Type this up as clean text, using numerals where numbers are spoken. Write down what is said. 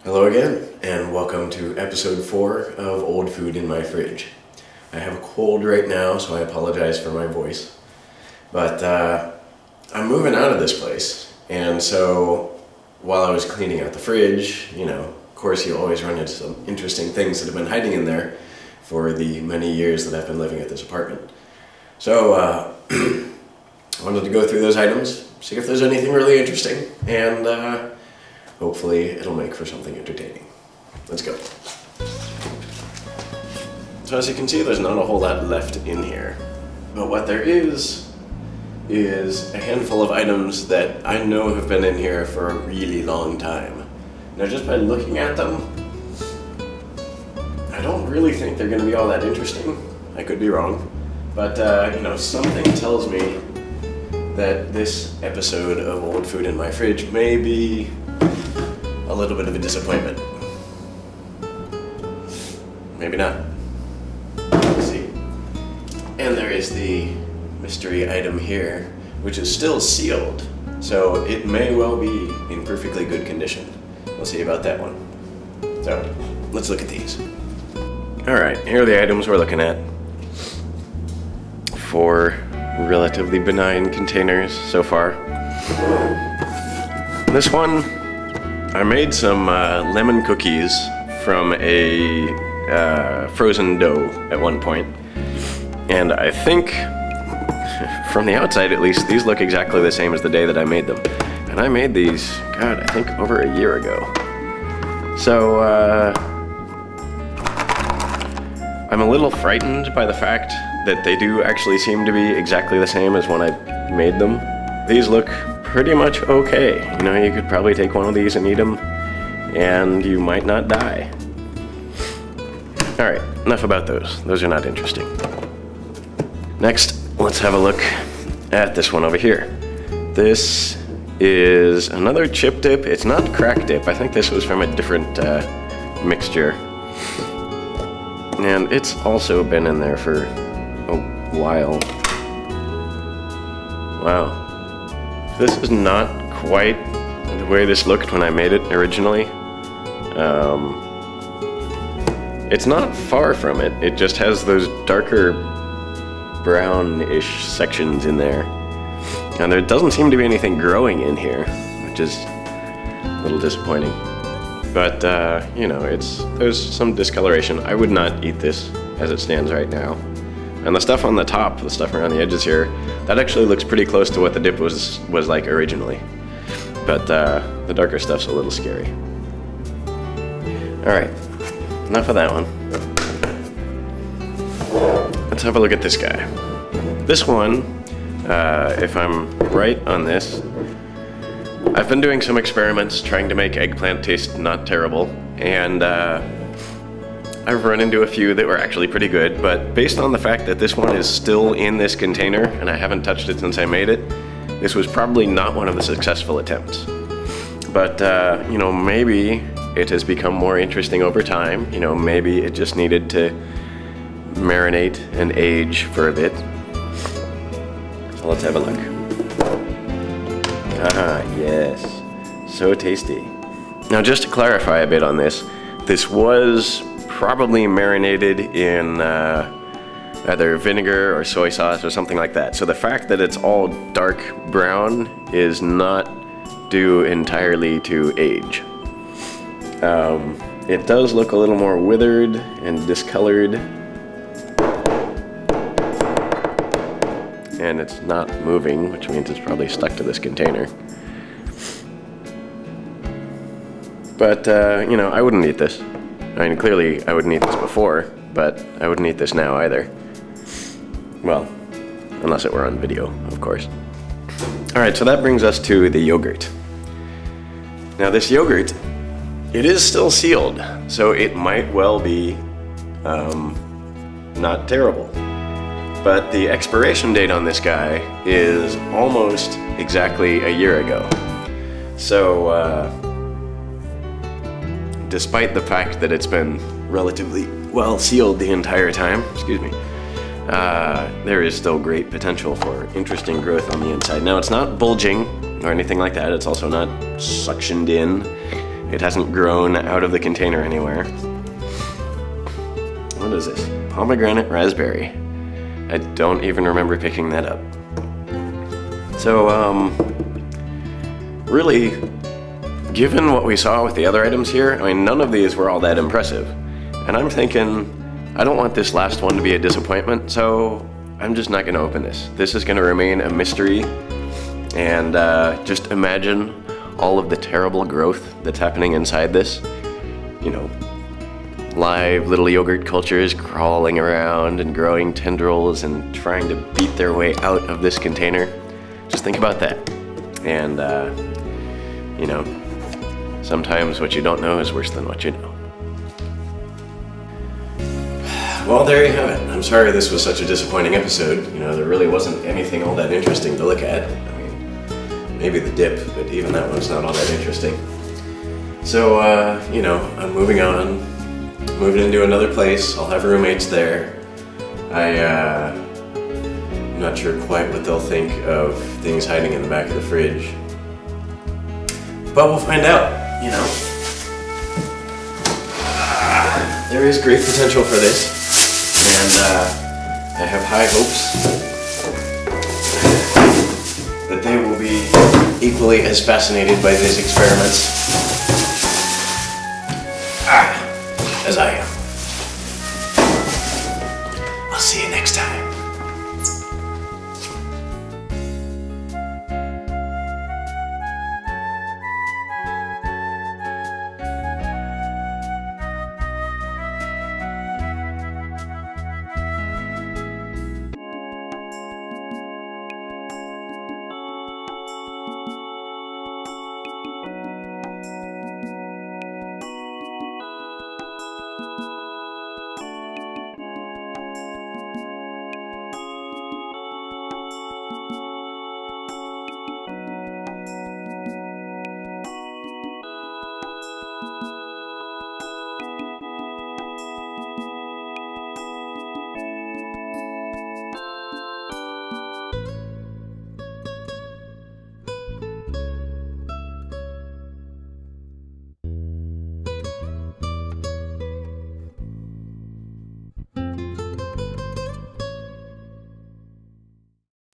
Hello again, and welcome to episode 4 of Old Food in My Fridge. I have a cold right now, so I apologize for my voice. But I'm moving out of this place, and so while I was cleaning out the fridge, of course you always run into some interesting things that have been hiding in there for the many years that I've been living at this apartment. So I wanted to go through those items, see if there's anything really interesting, and hopefully it'll make for something entertaining. Let's go. So as you can see, there's not a whole lot left in here. But what there is a handful of items that I know have been in here for a really long time. Now just by looking at them, I don't really think they're going to be all that interesting. I could be wrong. But, something tells me that this episode of Old Food in My Fridge may be a little bit of a disappointment. Maybe not. Let's see. And there is the mystery item here, which is still sealed, so it may well be in perfectly good condition. We'll see about that one. So, let's look at these. Alright, here are the items we're looking at. 4 relatively benign containers so far. This one, I made some lemon cookies from a frozen dough at one point, and I think, from the outside at least, these look exactly the same as the day that I made them. And I made these, God, I think over a year ago. So, I'm a little frightened by the fact that they do actually seem to be exactly the same as when I made them. These look pretty much okay. You could probably take one of these and eat them, and you might not die. Alright, enough about those. Those are not interesting. Next, let's have a look at this one over here. This is another chip dip. It's not crack dip. I think this was from a different mixture. And it's also been in there for a while. Wow. This is not quite the way this looked when I made it originally. It's not far from it. It just has those darker brownish sections in there. And there doesn't seem to be anything growing in here, which is a little disappointing. But, there's some discoloration. I would not eat this as it stands right now. And the stuff on the top, the stuff around the edges here, that actually looks pretty close to what the dip was like originally. But the darker stuff's a little scary. Alright, enough of that one. Let's have a look at this guy. This one, if I'm right on this, I've been doing some experiments trying to make eggplant taste not terrible, and I've run into a few that were actually pretty good, but based on the fact that this one is still in this container and I haven't touched it since I made it, this was probably not one of the successful attempts. But, maybe it has become more interesting over time. Maybe it just needed to marinate and age for a bit. So let's have a look. Ah, yes. So tasty. Now, just to clarify a bit on this, this was probably marinated in either vinegar or soy sauce or something like that. So the fact that it's all dark brown is not due entirely to age. It does look a little more withered and discolored. And it's not moving, which means it's probably stuck to this container. But, I wouldn't eat this. I mean, clearly I wouldn't eat this before, but I wouldn't eat this now either. Well, unless it were on video, of course. Alright, so that brings us to the yogurt. Now this yogurt, it is still sealed, so it might well be not terrible. But the expiration date on this guy is almost exactly a year ago. So, despite the fact that it's been relatively well sealed the entire time, there is still great potential for interesting growth on the inside. Now, it's not bulging or anything like that. It's also not suctioned in. It hasn't grown out of the container anywhere. What is this? Pomegranate raspberry. I don't even remember picking that up. So, really, given what we saw with the other items here, I mean, none of these were all that impressive. And I'm thinking, I don't want this last one to be a disappointment, so I'm just not gonna open this. This is gonna remain a mystery, and just imagine all of the terrible growth that's happening inside this. You know, live little yogurt cultures crawling around and growing tendrils and trying to beat their way out of this container. Just think about that. And, you know, sometimes what you don't know is worse than what you know. Well, there you have it. I'm sorry this was such a disappointing episode. You know, there really wasn't anything all that interesting to look at. I mean, maybe the dip, but even that one's not all that interesting. So, you know, I'm moving on, moving into another place. I'll have roommates there. I'm not sure quite what they'll think of things hiding in the back of the fridge. But we'll find out, you know. There is great potential for this, and I have high hopes that they will be equally as fascinated by these experiments